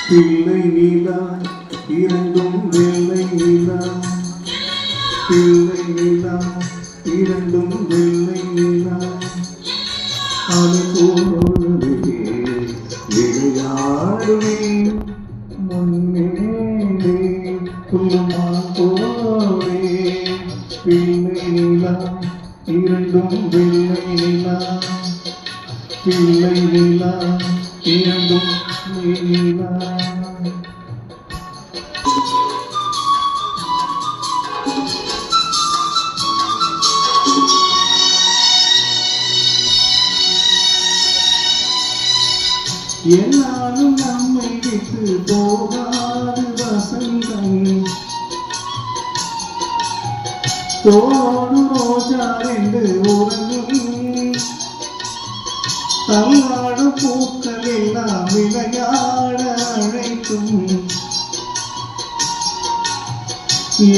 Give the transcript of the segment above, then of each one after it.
பிள்ளை நிலா இரண்டும் வெள்ளை நிலா, பிள்ளை நிலா இரண்டும் வெள்ளை நிலா, அது போலவே விளையாடுவே முன்னேறே குல்லுமா போவே. பிள்ளை நிலா இரண்டும் வெள்ளை நிலா, பிள்ளை நிலா இரண்டும் நிலா. எல்லாரும் நம்மை விட்டு போகாது வசந்தம், தோடு ரோஜா என்று உறங்கும், தள்ளாடு பூக்கள் எல்லாம் விளையாட அழைக்கும்.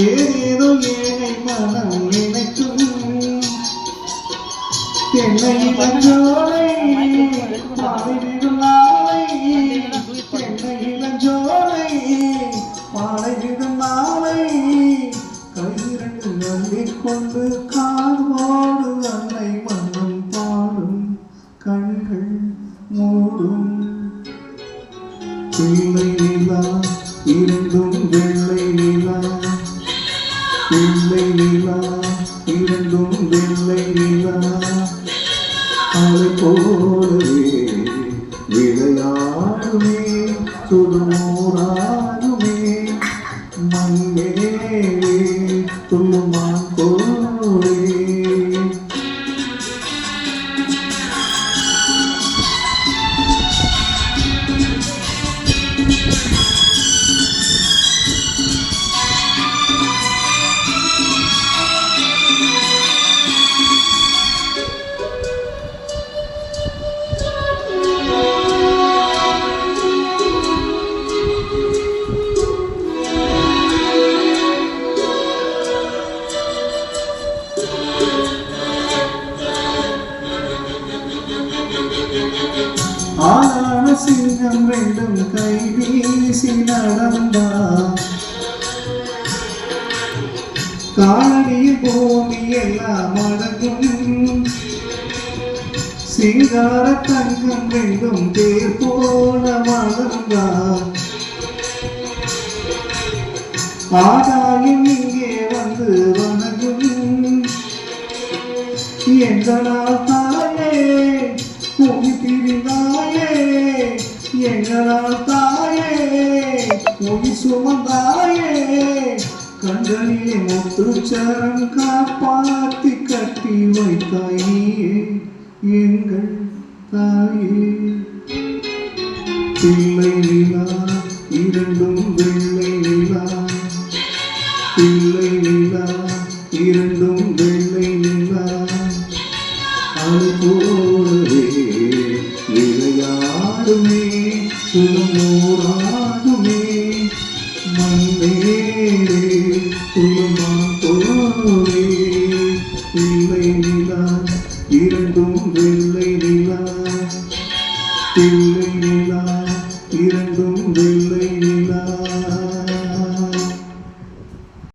ஏதேதோ ஏழை மனம் நினைக்கும், என்னை இளஞ்சோலை பாடிடும் நாளை, என்னை இளஞ்சோலை பாடிடும் நாளை, கையிரண்டு அள்ளிக்கொண்டு காதோடு அன்னை மனம் பாடும், கண்கள் மூடும். பிள்ளை நிலா இரண்டும் வெள்ளை நிலா, பிள்ளை நிலா இரண்டும் வெள்ளை நிலா, அது போலவே விளையாடுமே சுடுமோராடுமே மண்ணேவே துள்ளுமா போலே. ஆளான சிங்கம் ரெண்டும் கை வீசி நடந்தா, காலடியில் பூமி எல்லாம் அடங்கும், சிங்கார தங்கம் ரெண்டும் தேர் போல வளர்ந்தா, ஆதாயம் இங்கே வந்து வணங்கும். எங்களால் தாயே பூமி பிரிந்தாயே, எங்களால் தாயே பூமி சுமந்தாயே, கண்களிலே முத்துச்சரம் காப்பாத்தி கட்டி வைத்தாயே எங்கள் தாயே. பிள்ளை நிலா